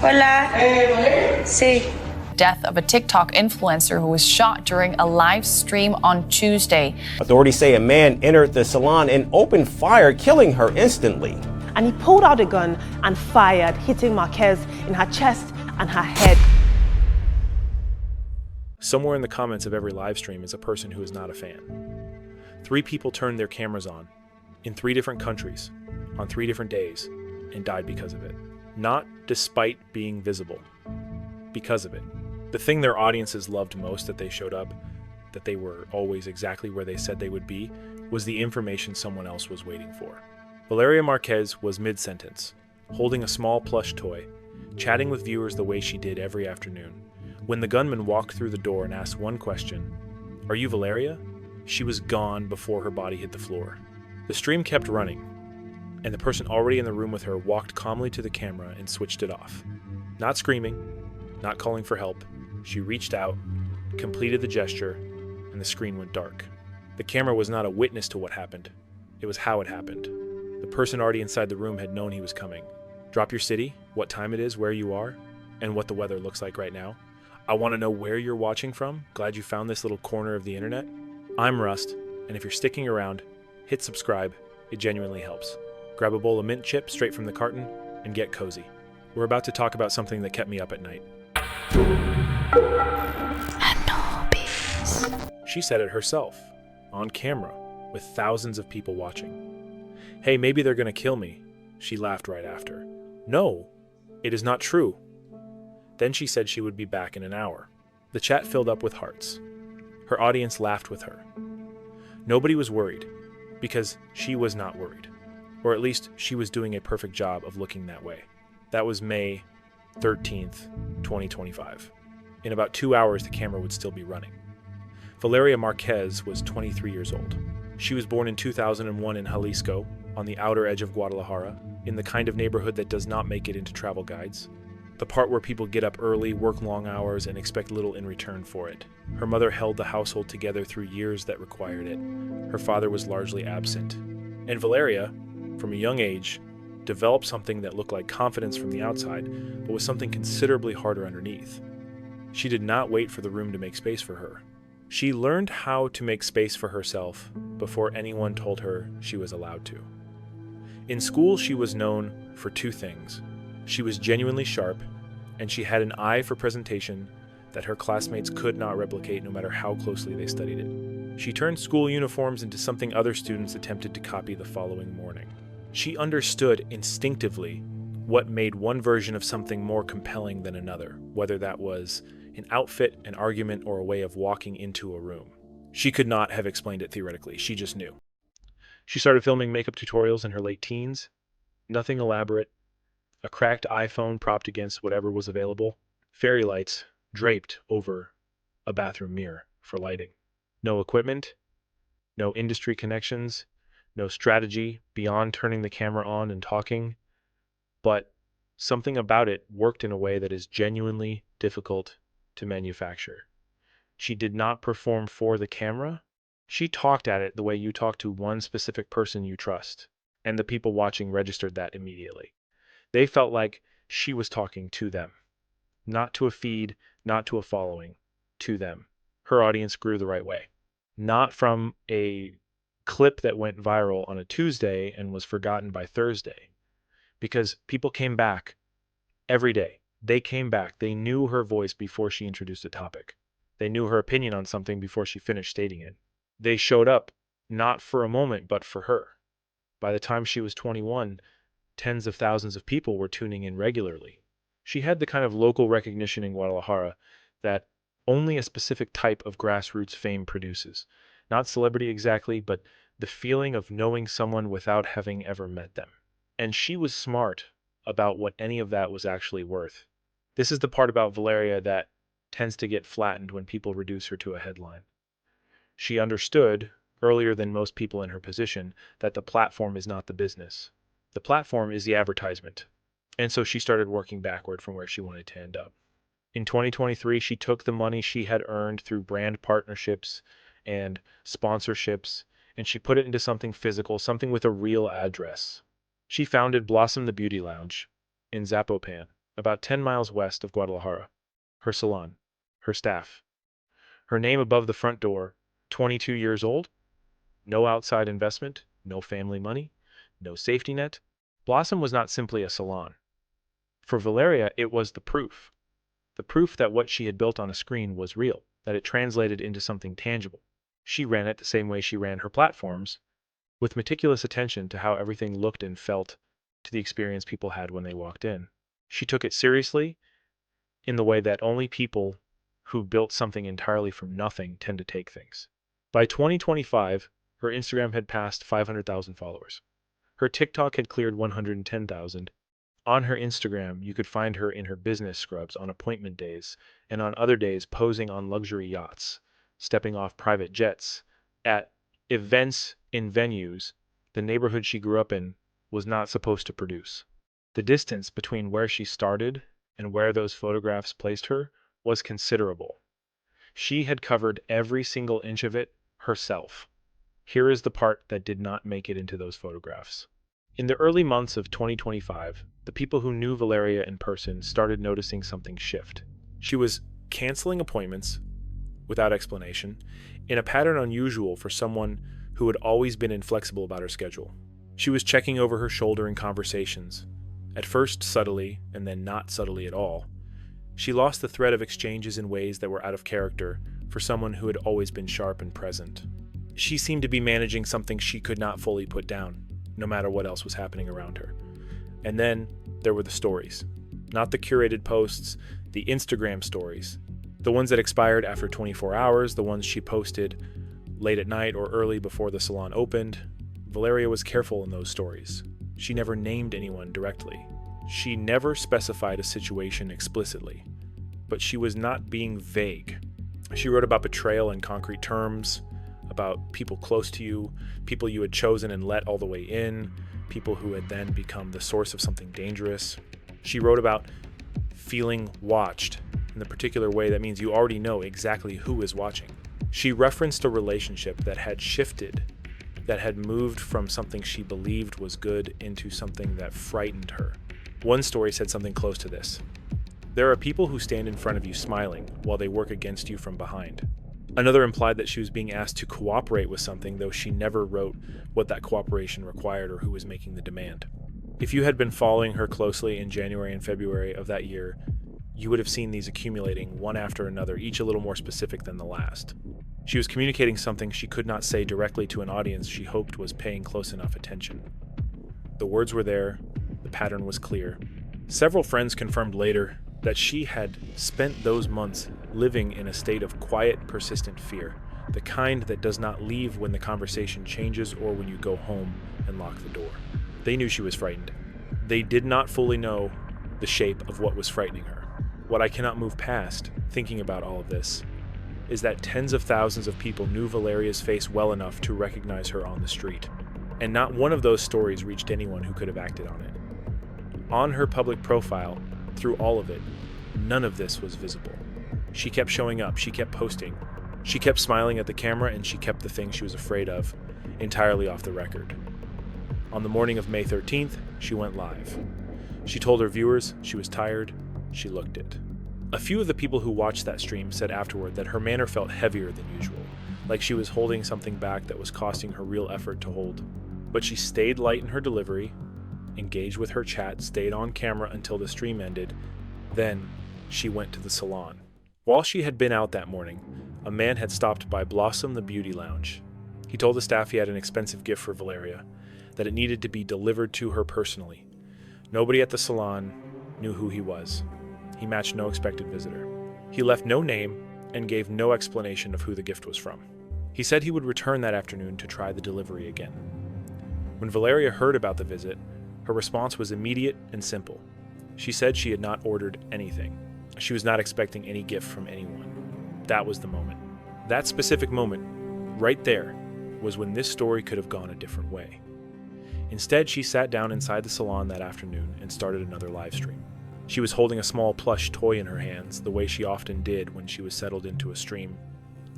Hola. Sí. Death of a TikTok influencer who was shot during a live stream on Tuesday. Authorities say a man entered the salon and opened fire, killing her instantly. And he pulled out a gun and fired, hitting Marquez in her chest and her head. Somewhere in the comments of every live stream is a person who is not a fan. 3 people turned their cameras on in 3 different countries on 3 different days and died because of it. Not despite being visible, because of it. The thing their audiences loved most that they showed up, that they were always exactly where they said they would be, was the information someone else was waiting for. Valyriia Marquez was mid-sentence, holding a small plush toy, chatting with viewers the way she did every afternoon. When the gunman walked through the door and asked one question, "Are you Valyriia?" she was gone before her body hit the floor. The stream kept running, and the person already in the room with her walked calmly to the camera and switched it off. Not screaming, not calling for help. She reached out, completed the gesture, and the screen went dark. The camera was not a witness to what happened. It was how it happened. The person already inside the room had known he was coming. Drop your city, what time it is, where you are, and what the weather looks like right now. I want to know where you're watching from. Glad you found this little corner of the internet. I'm Rust, and if you're sticking around, hit subscribe. It genuinely helps. Grab a bowl of mint chip straight from the carton and get cozy. We're about to talk about something that kept me up at night. ANUBIS. She said it herself, on camera, with thousands of people watching. Hey, maybe they're gonna kill me. She laughed right after. No, it is not true. Then she said she would be back in an hour. The chat filled up with hearts. Her audience laughed with her. Nobody was worried, because she was not worried. Or at least she was doing a perfect job of looking that way. That was May 13th, 2025. In about 2 hours, the camera would still be running. Valyriia Marquez was 23 years old. She was born in 2001 in Jalisco, on the outer edge of Guadalajara, in the kind of neighborhood that does not make it into travel guides. The part where people get up early, work long hours, and expect little in return for it. Her mother held the household together through years that required it. Her father was largely absent. And Valyriia, from a young age, developed something that looked like confidence from the outside, but was something considerably harder underneath. She did not wait for the room to make space for her. She learned how to make space for herself before anyone told her she was allowed to. In school, she was known for 2 things. She was genuinely sharp, and she had an eye for presentation that her classmates could not replicate no matter how closely they studied it. She turned school uniforms into something other students attempted to copy the following morning. She understood instinctively what made one version of something more compelling than another, whether that was an outfit, an argument, or a way of walking into a room. She could not have explained it theoretically, she just knew. She started filming makeup tutorials in her late teens. Nothing elaborate. A cracked iPhone propped against whatever was available. Fairy lights draped over a bathroom mirror for lighting. No equipment, no industry connections, no strategy beyond turning the camera on and talking, but something about it worked in a way that is genuinely difficult to manufacture. She did not perform for the camera. She talked at it the way you talk to one specific person you trust, and the people watching registered that immediately. They felt like she was talking to them, not to a feed, not to a following, to them. Her audience grew the right way, not from a clip that went viral on a Tuesday and was forgotten by Thursday, because people came back every day. They came back. They knew her voice before she introduced a topic. They knew her opinion on something before she finished stating it. They showed up, not for a moment, but for her. By the time she was 21, tens of thousands of people were tuning in regularly. She had the kind of local recognition in Guadalajara that only a specific type of grassroots fame produces. Not celebrity exactly, but the feeling of knowing someone without having ever met them. And she was smart about what any of that was actually worth. This is the part about Valyriia that tends to get flattened when people reduce her to a headline. She understood, earlier than most people in her position, that the platform is not the business. The platform is the advertisement. And so she started working backward from where she wanted to end up. In 2023, she took the money she had earned through brand partnerships and sponsorships, and she put it into something physical, something with a real address. She founded Blossom the Beauty Lounge in Zapopan, about 10 miles west of Guadalajara. Her salon, her staff. Her name above the front door, 22 years old, no outside investment, no family money, no safety net. Blossom was not simply a salon. For Valyriia, it was the proof. The proof that what she had built on a screen was real, that it translated into something tangible. She ran it the same way she ran her platforms, with meticulous attention to how everything looked and felt, to the experience people had when they walked in. She took it seriously in the way that only people who built something entirely from nothing tend to take things. By 2025, her Instagram had passed 500,000 followers. Her TikTok had cleared 110,000. On her Instagram, you could find her in her business scrubs on appointment days, and on other days posing on luxury yachts, stepping off private jets, at events in venues the neighborhood she grew up in was not supposed to produce. The distance between where she started and where those photographs placed her was considerable. She had covered every single inch of it herself. Here is the part that did not make it into those photographs. In the early months of 2025, the people who knew Valyriia in person started noticing something shift. She was canceling appointments without explanation, in a pattern unusual for someone who had always been inflexible about her schedule. She was checking over her shoulder in conversations, at first subtly and then not subtly at all. She lost the thread of exchanges in ways that were out of character for someone who had always been sharp and present. She seemed to be managing something she could not fully put down, no matter what else was happening around her. And then there were the stories. Not the curated posts, the Instagram stories. The ones that expired after 24 hours, the ones she posted late at night or early before the salon opened. Valyriia was careful in those stories. She never named anyone directly. She never specified a situation explicitly. But she was not being vague. She wrote about betrayal in concrete terms, about people close to you, people you had chosen and let all the way in, people who had then become the source of something dangerous. She wrote about feeling watched in the particular way that means you already know exactly who is watching. She referenced a relationship that had shifted, that had moved from something she believed was good into something that frightened her. One story said something close to this. There are people who stand in front of you smiling while they work against you from behind. Another implied that she was being asked to cooperate with something, though she never wrote what that cooperation required or who was making the demand. If you had been following her closely in January and February of that year, you would have seen these accumulating one after another, each a little more specific than the last. She was communicating something she could not say directly to an audience she hoped was paying close enough attention. The words were there, the pattern was clear. Several friends confirmed later that she had spent those months living in a state of quiet, persistent fear, the kind that does not leave when the conversation changes or when you go home and lock the door. They knew she was frightened. They did not fully know the shape of what was frightening her. What I cannot move past, thinking about all of this, is that tens of thousands of people knew Valyriia's face well enough to recognize her on the street, and not one of those stories reached anyone who could have acted on it. On her public profile, through all of it, none of this was visible. She kept showing up, she kept posting, she kept smiling at the camera, and she kept the thing she was afraid of entirely off the record. On the morning of May 13th, she went live. She told her viewers she was tired, she looked it. A few of the people who watched that stream said afterward that her manner felt heavier than usual, like she was holding something back that was costing her real effort to hold. But she stayed light in her delivery, engaged with her chat, stayed on camera until the stream ended. Then she went to the salon. While she had been out that morning, a man had stopped by Blossom the Beauty Lounge. He told the staff he had an expensive gift for Valyriia, that it needed to be delivered to her personally. Nobody at the salon knew who he was. He matched no expected visitor. He left no name and gave no explanation of who the gift was from. He said he would return that afternoon to try the delivery again. When Valyriia heard about the visit, her response was immediate and simple. She said she had not ordered anything. She was not expecting any gift from anyone. That was the moment. That specific moment, right there, was when this story could have gone a different way. Instead, she sat down inside the salon that afternoon and started another live stream. She was holding a small plush toy in her hands, the way she often did when she was settled into a stream,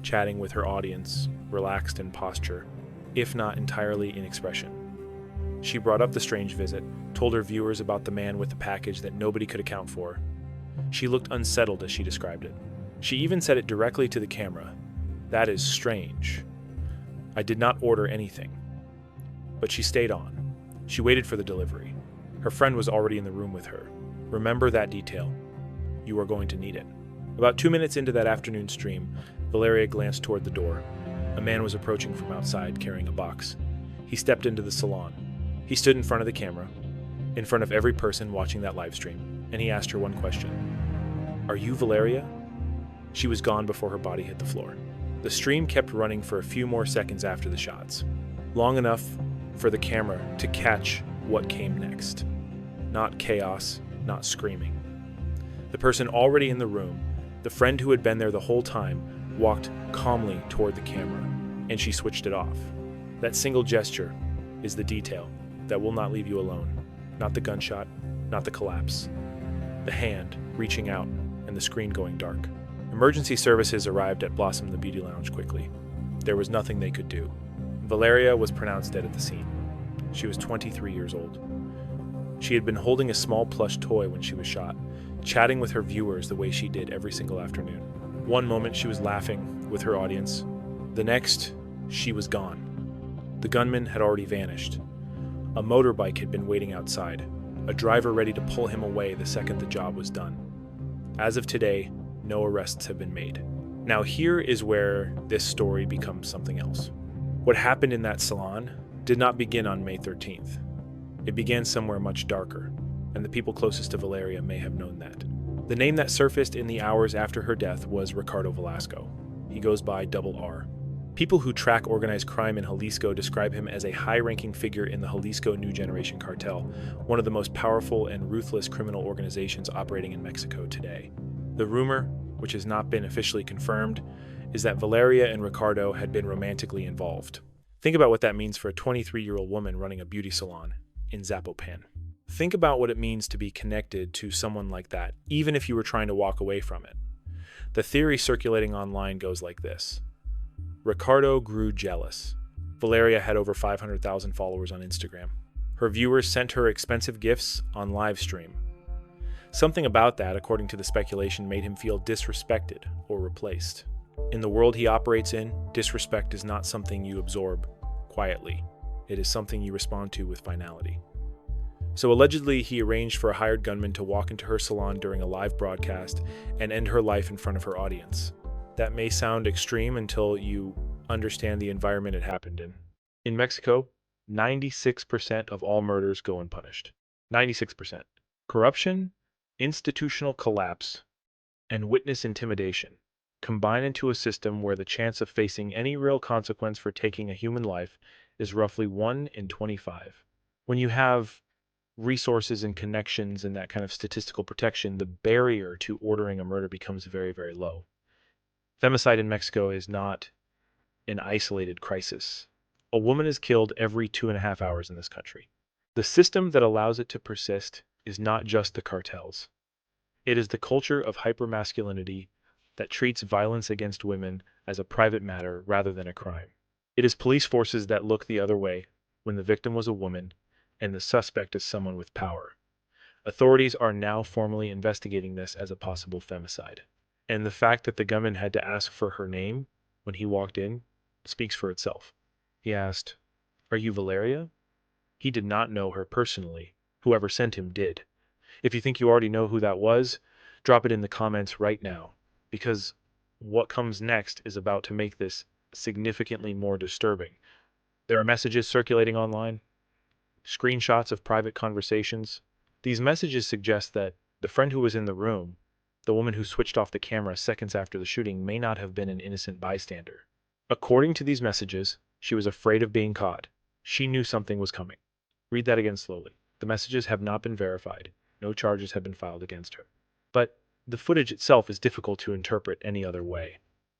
chatting with her audience, relaxed in posture, if not entirely in expression. She brought up the strange visit, told her viewers about the man with the package that nobody could account for. She looked unsettled as she described it. She even said it directly to the camera. "That is strange. I did not order anything." But she stayed on. She waited for the delivery. Her friend was already in the room with her. "Remember that detail. You are going to need it." About 2 minutes into that afternoon stream, Valyriia glanced toward the door. A man was approaching from outside, carrying a box. He stepped into the salon. He stood in front of the camera, in front of every person watching that live stream, and he asked her one question. "Are you Valyriia?" She was gone before her body hit the floor. The stream kept running for a few more seconds after the shots, long enough for the camera to catch what came next. Not chaos, not screaming. The person already in the room, the friend who had been there the whole time, walked calmly toward the camera, and she switched it off. That single gesture is the detail that will not leave you alone. Not the gunshot, not the collapse. The hand reaching out and the screen going dark. Emergency services arrived at Blossom the Beauty Lounge quickly. There was nothing they could do. Valyriia was pronounced dead at the scene. She was 23 years old. She had been holding a small plush toy when she was shot, chatting with her viewers the way she did every single afternoon. One moment she was laughing with her audience. The next, she was gone. The gunman had already vanished. A motorbike had been waiting outside, a driver ready to pull him away the second the job was done. As of today, no arrests have been made. Now here is where this story becomes something else. What happened in that salon did not begin on May 13th. It began somewhere much darker, and the people closest to Valyriia may have known that. The name that surfaced in the hours after her death was Ricardo Velasco. He goes by Double R. People who track organized crime in Jalisco describe him as a high-ranking figure in the Jalisco New Generation Cartel, one of the most powerful and ruthless criminal organizations operating in Mexico today. The rumor, which has not been officially confirmed, is that Valyriia and Ricardo had been romantically involved. Think about what that means for a 23-year-old woman running a beauty salon in Zapopan. Think about what it means to be connected to someone like that, even if you were trying to walk away from it. The theory circulating online goes like this. Ricardo grew jealous. Valyriia had over 500,000 followers on Instagram. Her viewers sent her expensive gifts on live stream. Something about that, according to the speculation, made him feel disrespected or replaced. In the world he operates in, disrespect is not something you absorb quietly. It is something you respond to with finality. So allegedly, he arranged for a hired gunman to walk into her salon during a live broadcast and end her life in front of her audience. That may sound extreme until you understand the environment it happened in. In Mexico, 96% of all murders go unpunished. 96%. Corruption, institutional collapse, and witness intimidation combine into a system where the chance of facing any real consequence for taking a human life is roughly 1 in 25. When you have resources and connections and that kind of statistical protection, the barrier to ordering a murder becomes very, very low. Femicide in Mexico is not an isolated crisis. A woman is killed every 2.5 hours in this country. The system that allows it to persist is not just the cartels. It is the culture of hypermasculinity that treats violence against women as a private matter rather than a crime. It is police forces that look the other way when the victim was a woman and the suspect is someone with power. Authorities are now formally investigating this as a possible femicide. And the fact that the gunman had to ask for her name when he walked in speaks for itself. He asked, "Are you Valyriia?" He did not know her personally. Whoever sent him did. If you think you already know who that was, drop it in the comments right now, because what comes next is about to make this significantly more disturbing. There are messages circulating online, screenshots of private conversations. These messages suggest that the friend who was in the room, the woman who switched off the camera seconds after the shooting, may not have been an innocent bystander. According to these messages, she was afraid of being caught. She knew something was coming. Read that again slowly. The messages have not been verified. No charges have been filed against her. But the footage itself is difficult to interpret any other way.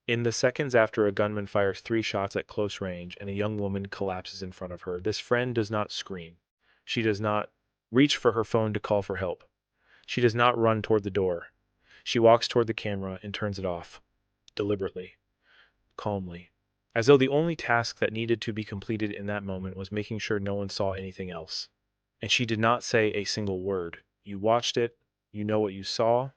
In the seconds after a gunman fires 3 shots at close range and a young woman collapses in front of her, this friend does not scream. She does not reach for her phone to call for help. She does not run toward the door. She walks toward the camera and turns it off, deliberately, calmly, as though the only task that needed to be completed in that moment was making sure no one saw anything else. and she did not say a single word. You watched it, you know what you saw,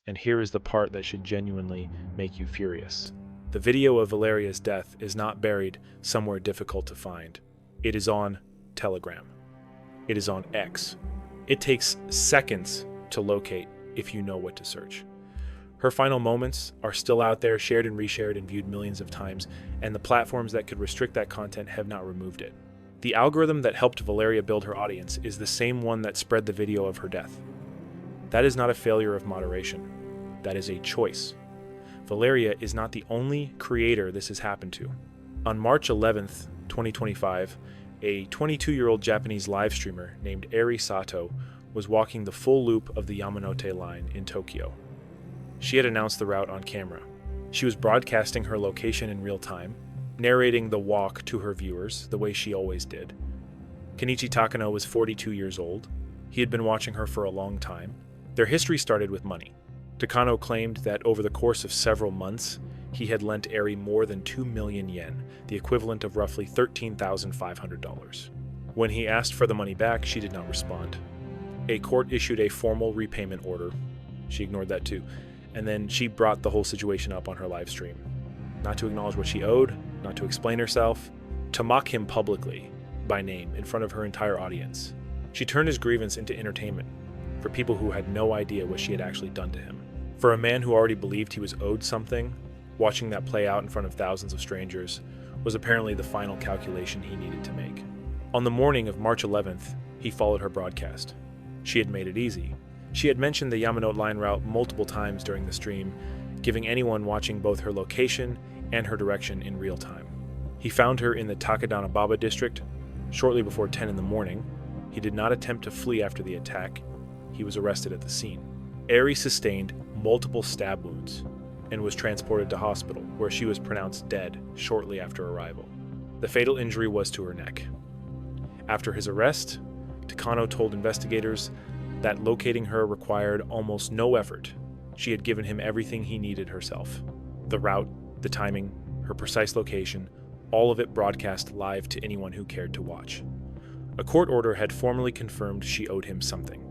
and here is the part that should genuinely make you furious. The video of Valyria's death is not buried somewhere difficult to find. It is on Telegram. It is on X. It takes seconds to locate if you know what to search. Her final moments are still out there, shared and reshared and viewed millions of times, and the platforms that could restrict that content have not removed it. The algorithm that helped Valyriia build her audience is the same one that spread the video of her death. That is not a failure of moderation. That is a choice. Valyriia is not the only creator this has happened to. On March 11th, 2025, a 22-year-old Japanese live streamer named Arie Sato was walking the full loop of the Yamanote line in Tokyo. She had announced the route on camera. She was broadcasting her location in real time, narrating the walk to her viewers the way she always did. Kenichi Takano was 42 years old. He had been watching her for a long time. Their history started with money. Takano claimed that over the course of several months, he had lent Arie more than 2 million yen, the equivalent of roughly $13,500. When he asked for the money back, she did not respond. A court issued a formal repayment order. She ignored that too. And then she brought the whole situation up on her live stream. Not to acknowledge what she owed, not to explain herself, to mock him publicly, by name, in front of her entire audience. She turned his grievance into entertainment, for people who had no idea what she had actually done to him. For a man who already believed he was owed something, watching that play out in front of thousands of strangers was apparently the final calculation he needed to make. On the morning of March 11th, he followed her broadcast. She had made it easy. She had mentioned the Yamanote line route multiple times during the stream, giving anyone watching both her location and her direction in real time. He found her in the Takadanobaba district shortly before 10 in the morning. He did not attempt to flee after the attack. He was arrested at the scene. Arie sustained multiple stab wounds and was transported to hospital, where she was pronounced dead shortly after arrival. The fatal injury was to her neck. After his arrest, Takano told investigators that locating her required almost no effort. She had given him everything he needed herself. The route, the timing, her precise location, all of it broadcast live to anyone who cared to watch. A court order had formally confirmed she owed him something.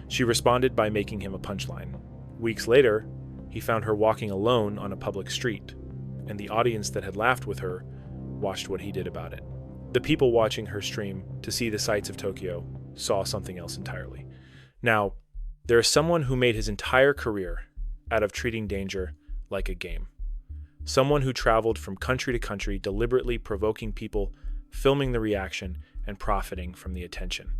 She responded by making him a punchline. Weeks later, he found her walking alone on a public street, and the audience that had laughed with her watched what he did about it. The people watching her stream to see the sights of Tokyo saw something else entirely. Now, there is someone who made his entire career out of treating danger like a game. Someone who traveled from country to country, deliberately provoking people, filming the reaction, and profiting from the attention.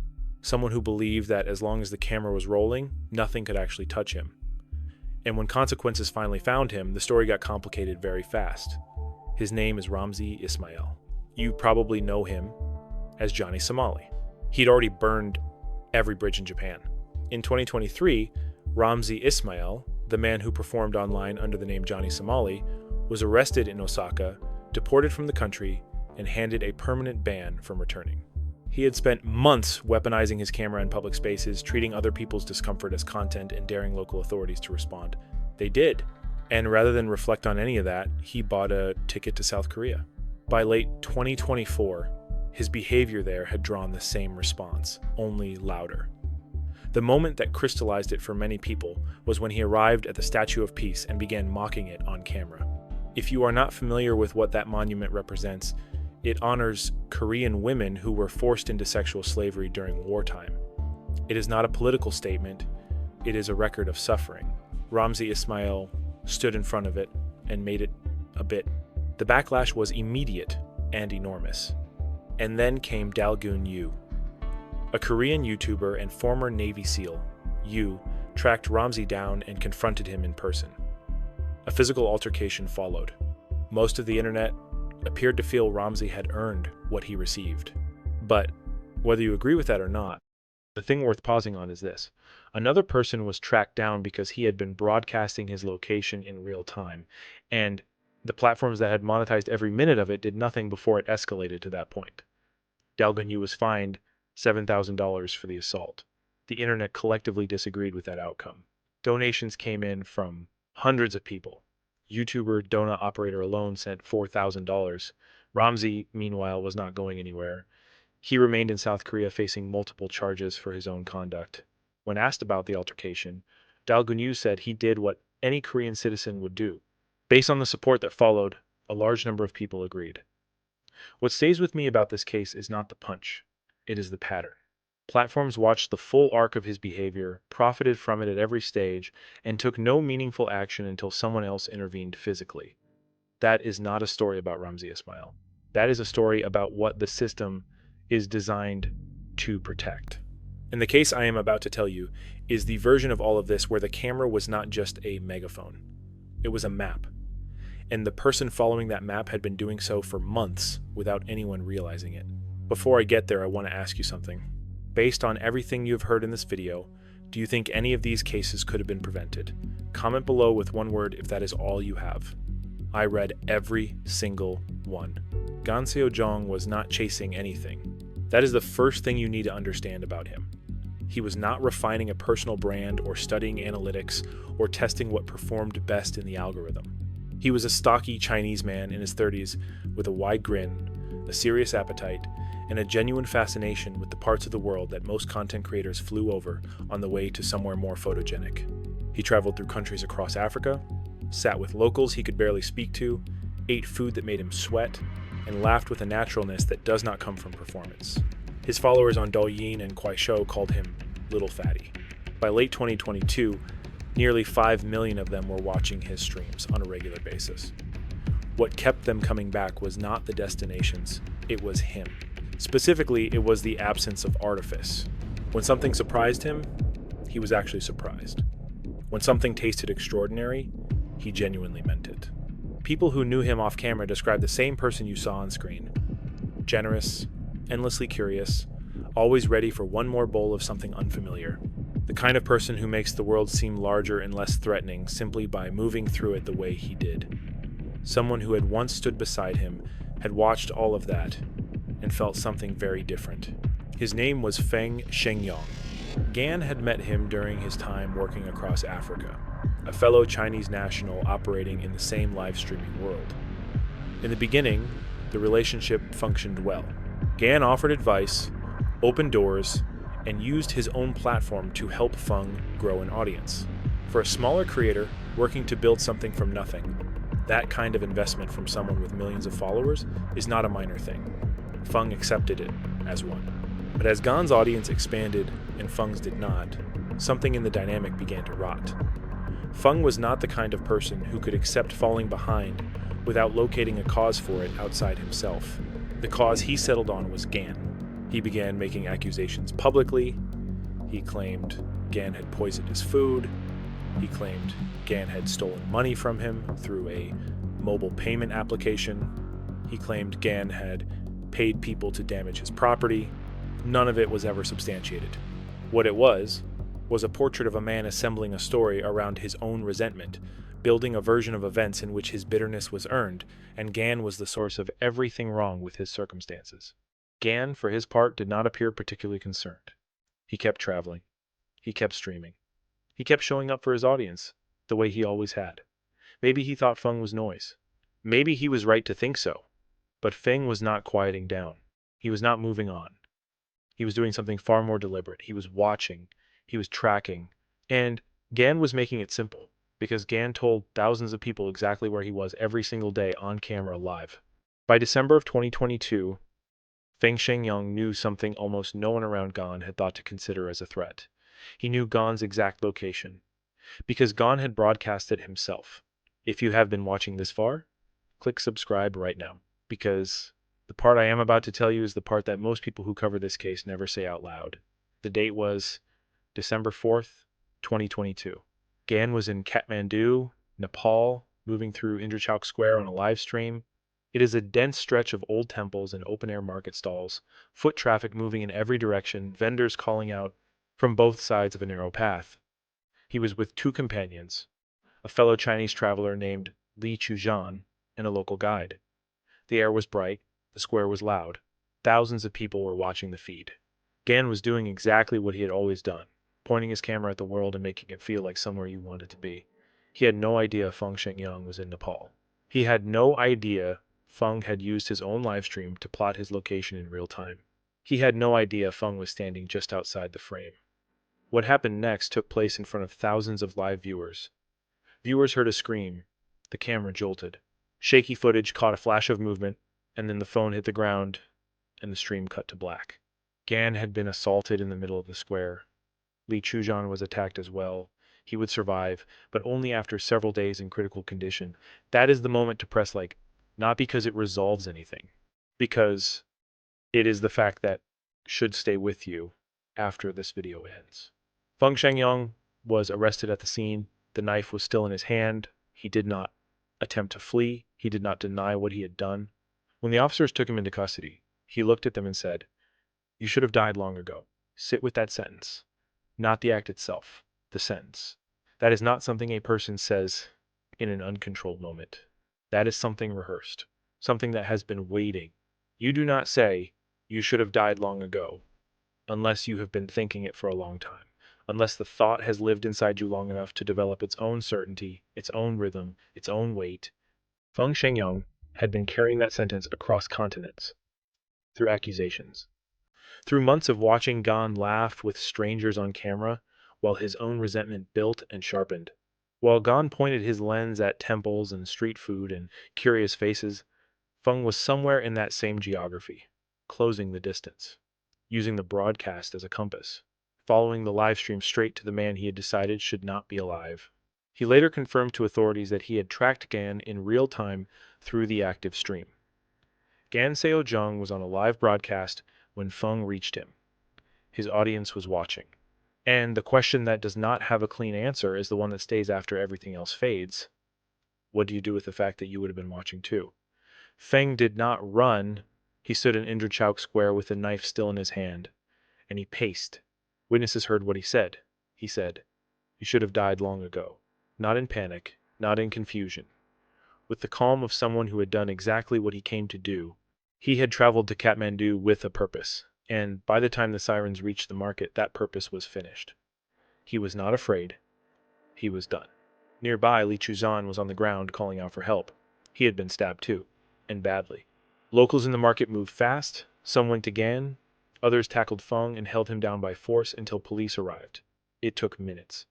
Someone who believed that as long as the camera was rolling, nothing could actually touch him. And when consequences finally found him, the story got complicated very fast. His name is Ramzi Ismail. You probably know him as Johnny Somali. He'd already burned every bridge in Japan. In 2023, Ramzi Ismail, the man who performed online under the name Johnny Somali, was arrested in Osaka, deported from the country, and handed a permanent ban from returning. He had spent months weaponizing his camera in public spaces, treating other people's discomfort as content, and daring local authorities to respond. They did. And rather than reflect on any of that, he bought a ticket to South Korea. By late 2024, his behavior there had drawn the same response, only louder. The moment that crystallized it for many people was when he arrived at the Statue of Peace and began mocking it on camera. If you are not familiar with what that monument represents, it honors Korean women who were forced into sexual slavery during wartime. It is not a political statement, it is a record of suffering. Ramzi Ismail stood in front of it and made it a bit. The backlash was immediate and enormous. And then came Dalgun Yu. A Korean YouTuber and former Navy SEAL, Yu tracked Ramzi down and confronted him in person. A physical altercation followed. Most of the internet appeared to feel Ramzi had earned what he received. But whether you agree with that or not, the thing worth pausing on is this. Another person was tracked down because he had been broadcasting his location in real time, and the platforms that had monetized every minute of it did nothing before it escalated to that point. Dalgun Yu was fined $7,000 for the assault. The internet collectively disagreed with that outcome. Donations came in from hundreds of people. YouTuber Donut Operator alone sent $4,000. Ramzi, meanwhile, was not going anywhere. He remained in South Korea facing multiple charges for his own conduct. When asked about the altercation, Dalgunyu said he did what any Korean citizen would do. Based on the support that followed, a large number of people agreed. What stays with me about this case is not the punch, it is the pattern. Platforms watched the full arc of his behavior, profited from it at every stage, and took no meaningful action until someone else intervened physically. That is not a story about Ramzi Ismail. That is a story about what the system is designed to protect. And the case I am about to tell you is the version of all of this where the camera was not just a megaphone. It was a map. And the person following that map had been doing so for months without anyone realizing it. Before I get there, I want to ask you something. Based on everything you have heard in this video, do you think any of these cases could have been prevented? Comment below with one word if that is all you have. I read every single one. Gan Seo-Jong was not chasing anything. That is the first thing you need to understand about him. He was not refining a personal brand or studying analytics or testing what performed best in the algorithm. He was a stocky Chinese man in his 30s with a wide grin, a serious appetite, and a genuine fascination with the parts of the world that most content creators flew over on the way to somewhere more photogenic. He traveled through countries across Africa, sat with locals he could barely speak to, ate food that made him sweat, and laughed with a naturalness that does not come from performance. His followers on Douyin and Kuaishou called him Little Fatty. By late 2022, nearly 5 million of them were watching his streams on a regular basis. What kept them coming back was not the destinations, it was him. Specifically, it was the absence of artifice. When something surprised him, he was actually surprised. When something tasted extraordinary, he genuinely meant it. People who knew him off camera described the same person you saw on screen. Generous, endlessly curious, always ready for one more bowl of something unfamiliar. The kind of person who makes the world seem larger and less threatening simply by moving through it the way he did. Someone who had once stood beside him, had watched all of that, and felt something very different. His name was Feng Shengyong. Gan had met him during his time working across Africa, a fellow Chinese national operating in the same live streaming world. In the beginning, the relationship functioned well. Gan offered advice, opened doors, and used his own platform to help Feng grow an audience. For a smaller creator working to build something from nothing, that kind of investment from someone with millions of followers is not a minor thing. Feng accepted it as one. But as Gan's audience expanded and Feng's did not, something in the dynamic began to rot. Feng was not the kind of person who could accept falling behind without locating a cause for it outside himself. The cause he settled on was Gan. He began making accusations publicly. He claimed Gan had poisoned his food. He claimed Gan had stolen money from him through a mobile payment application. He claimed Gan had paid people to damage his property. None of it was ever substantiated. What it was a portrait of a man assembling a story around his own resentment, building a version of events in which his bitterness was earned, and Gan was the source of everything wrong with his circumstances. Gan, for his part, did not appear particularly concerned. He kept traveling. He kept streaming. He kept showing up for his audience, the way he always had. Maybe he thought Feng was noise. Maybe he was right to think so. But Feng was not quieting down. He was not moving on. He was doing something far more deliberate. He was watching. He was tracking. And Gan was making it simple, because Gan told thousands of people exactly where he was every single day on camera live. By December of 2022, Feng Shengyong knew something almost no one around Gan had thought to consider as a threat. He knew Gan's exact location, because Gan had broadcast it himself. If you have been watching this far, click subscribe right now, because the part I am about to tell you is the part that most people who cover this case never say out loud. The date was December 4th, 2022. Gan was in Kathmandu, Nepal, moving through Indrachowk Square on a live stream. It is a dense stretch of old temples and open-air market stalls, foot traffic moving in every direction, vendors calling out from both sides of a narrow path. He was with two companions, a fellow Chinese traveler named Li Chuzhan and a local guide. The air was bright, the square was loud. Thousands of people were watching the feed. Gan was doing exactly what he had always done, pointing his camera at the world and making it feel like somewhere you wanted to be. He had no idea Feng Shengyong was in Nepal. He had no idea Feng had used his own livestream to plot his location in real time. He had no idea Feng was standing just outside the frame. What happened next took place in front of thousands of live viewers. Viewers heard a scream. The camera jolted. Shaky footage caught a flash of movement, and then the phone hit the ground, and the stream cut to black. Gan had been assaulted in the middle of the square. Lee Chujan was attacked as well. He would survive, but only after several days in critical condition. That is the moment to press like, not because it resolves anything, because it is the fact that should stay with you after this video ends. Feng Shengyong was arrested at the scene. The knife was still in his hand. He did not attempt to flee. He did not deny what he had done. When the officers took him into custody, he looked at them and said, "You should have died long ago." Sit with that sentence. Not the act itself, the sentence. That is not something a person says in an uncontrolled moment. That is something rehearsed, something that has been waiting. You do not say, "You should have died long ago," unless you have been thinking it for a long time, unless the thought has lived inside you long enough to develop its own certainty, its own rhythm, its own weight. Feng Shengyong had been carrying that sentence across continents, through accusations, through months of watching Gan laugh with strangers on camera, while his own resentment built and sharpened. While Gan pointed his lens at temples and street food and curious faces, Feng was somewhere in that same geography, closing the distance, using the broadcast as a compass, following the live stream straight to the man he had decided should not be alive. He later confirmed to authorities that he had tracked Gan in real time through the active stream. Gan Seo-Jong was on a live broadcast when Feng reached him. His audience was watching. And the question that does not have a clean answer is the one that stays after everything else fades. What do you do with the fact that you would have been watching too? Feng did not run. He stood in Indrachowk Square with the knife still in his hand, and he paced. Witnesses heard what he said. He said, "You should have died long ago." Not in panic, not in confusion. With the calm of someone who had done exactly what he came to do. He had traveled to Kathmandu with a purpose, and by the time the sirens reached the market, that purpose was finished. He was not afraid. He was done. Nearby, Lee Chuzan was on the ground calling out for help. He had been stabbed too, and badly. Locals in the market moved fast. Some went to Gan. Others tackled Feng and held him down by force until police arrived. It took minutes.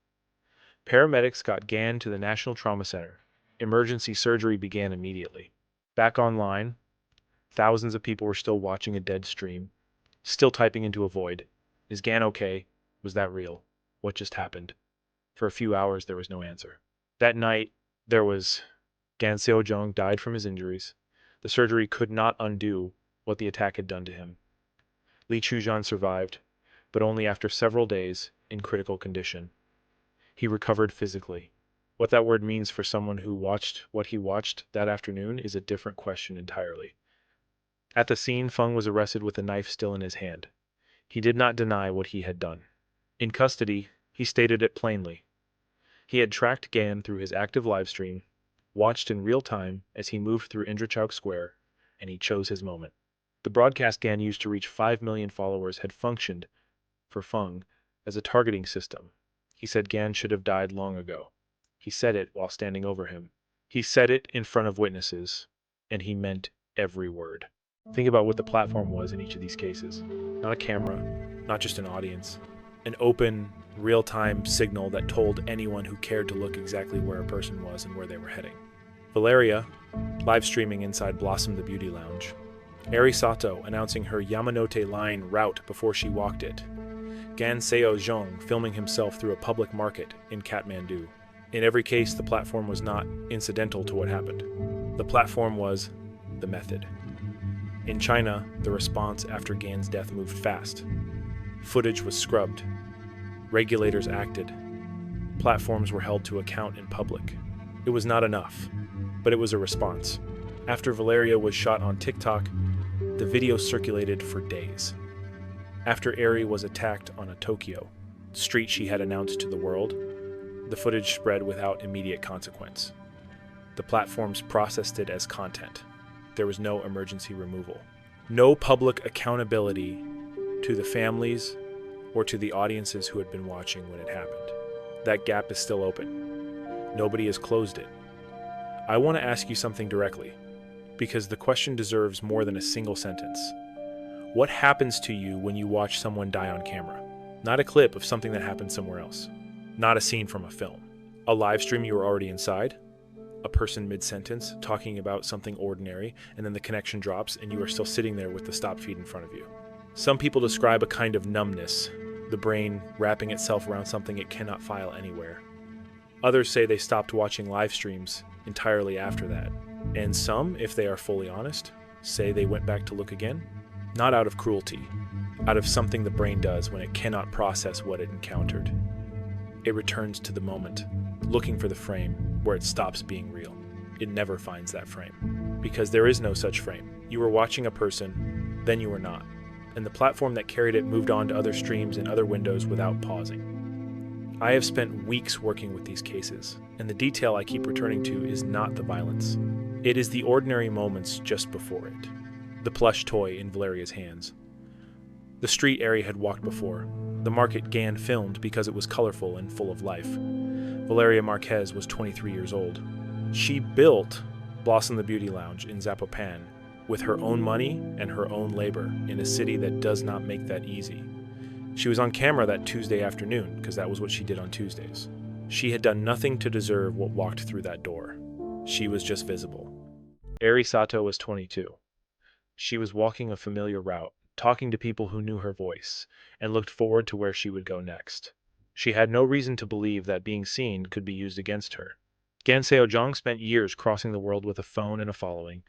Paramedics got Gan to the National Trauma Center. Emergency surgery began immediately. Back online, thousands of people were still watching a dead stream, still typing into a void. Is Gan okay? Was that real? What just happened? For a few hours, there was no answer. That night, Gan Seo-Jong died from his injuries. The surgery could not undo what the attack had done to him. Lee Chujan survived, but only after several days in critical condition. He recovered physically. What that word means for someone who watched what he watched that afternoon is a different question entirely. At the scene, Feng was arrested with a knife still in his hand. He did not deny what he had done. In custody, he stated it plainly. He had tracked Gan through his active livestream, watched in real time as he moved through Indrachowk Square, and he chose his moment. The broadcast Gan used to reach 5 million followers had functioned, for Feng, as a targeting system. He said Gan should have died long ago. He said it while standing over him. He said it in front of witnesses, and he meant every word. Think about what the platform was in each of these cases. Not a camera, not just an audience. An open, real-time signal that told anyone who cared to look exactly where a person was and where they were heading. Valyriia, live streaming inside Blossom the Beauty Lounge. Arie Sato announcing her Yamanote line route before she walked it. Gan Seo-Jong filming himself through a public market in Kathmandu. In every case, the platform was not incidental to what happened. The platform was the method. In China, the response after Gan's death moved fast. Footage was scrubbed. Regulators acted. Platforms were held to account in public. It was not enough, but it was a response. After Valyriia was shot on TikTok, the video circulated for days. After Arie was attacked on a Tokyo street she had announced to the world, the footage spread without immediate consequence. The platforms processed it as content. There was no emergency removal. No public accountability to the families or to the audiences who had been watching when it happened. That gap is still open. Nobody has closed it. I want to ask you something directly, because the question deserves more than a single sentence. What happens to you when you watch someone die on camera? Not a clip of something that happened somewhere else. Not a scene from a film. A live stream you were already inside. A person mid-sentence talking about something ordinary, and then the connection drops and you are still sitting there with the stop feed in front of you. Some people describe a kind of numbness, the brain wrapping itself around something it cannot file anywhere. Others say they stopped watching live streams entirely after that. And some, if they are fully honest, say they went back to look again. Not out of cruelty, out of something the brain does when it cannot process what it encountered. It returns to the moment, looking for the frame where it stops being real. It never finds that frame, because there is no such frame. You were watching a person, then you were not, and the platform that carried it moved on to other streams and other windows without pausing. I have spent weeks working with these cases, and the detail I keep returning to is not the violence. It is the ordinary moments just before it. The plush toy in Valyria's hands. The street Arie had walked before. The market Gan filmed because it was colorful and full of life. Valyriia Marquez was 23 years old. She built Blossom the Beauty Lounge in Zapopan with her own money and her own labor in a city that does not make that easy. She was on camera that Tuesday afternoon because that was what she did on Tuesdays. She had done nothing to deserve what walked through that door. She was just visible. Arie Sato was 22. She was walking a familiar route, talking to people who knew her voice, and looked forward to where she would go next. She had no reason to believe that being seen could be used against her. Gan Seo-Jong spent years crossing the world with a phone and a following,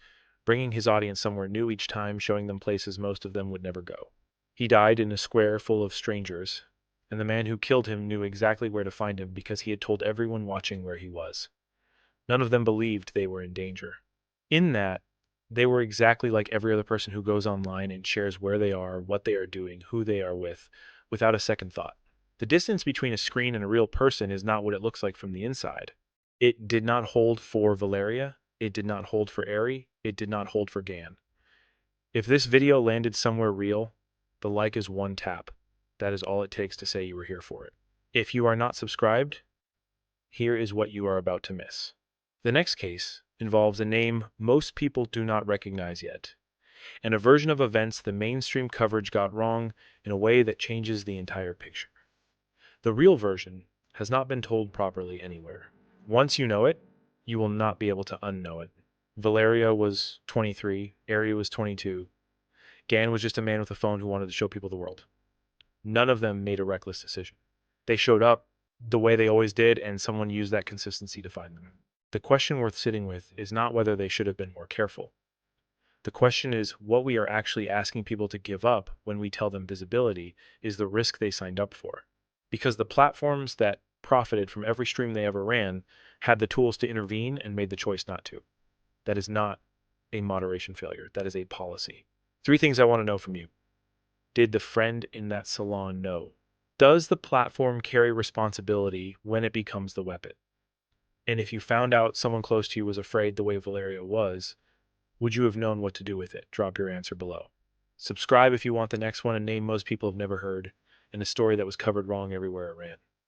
bringing his audience somewhere new each time, showing them places most of them would never go. He died in a square full of strangers, and the man who killed him knew exactly where to find him because he had told everyone watching where he was. None of them believed they were in danger. In that, they were exactly like every other person who goes online and shares where they are, what they are doing, who they are with, without a second thought. The distance between a screen and a real person is not what it looks like from the inside. It did not hold for Valyriia. It did not hold for Arie. It did not hold for Gan. If this video landed somewhere real, the like is one tap. That is all it takes to say you were here for it. If you are not subscribed, here is what you are about to miss. The next case involves a name most people do not recognize yet, and a version of events the mainstream coverage got wrong in a way that changes the entire picture. The real version has not been told properly anywhere. Once you know it, you will not be able to unknow it. Valyriia was 23, Arie was 22. Gan was just a man with a phone who wanted to show people the world. None of them made a reckless decision. They showed up the way they always did, and someone used that consistency to find them. The question worth sitting with is not whether they should have been more careful. The question is what we are actually asking people to give up when we tell them visibility is the risk they signed up for. Because the platforms that profited from every stream they ever ran had the tools to intervene and made the choice not to. That is not a moderation failure. That is a policy. 3 things I want to know from you. Did the friend in that salon know? Does the platform carry responsibility when it becomes the weapon? And if you found out someone close to you was afraid the way Valyriia was, would you have known what to do with it? Drop your answer below. Subscribe if you want the next one, a name most people have never heard, and a story that was covered wrong everywhere it ran.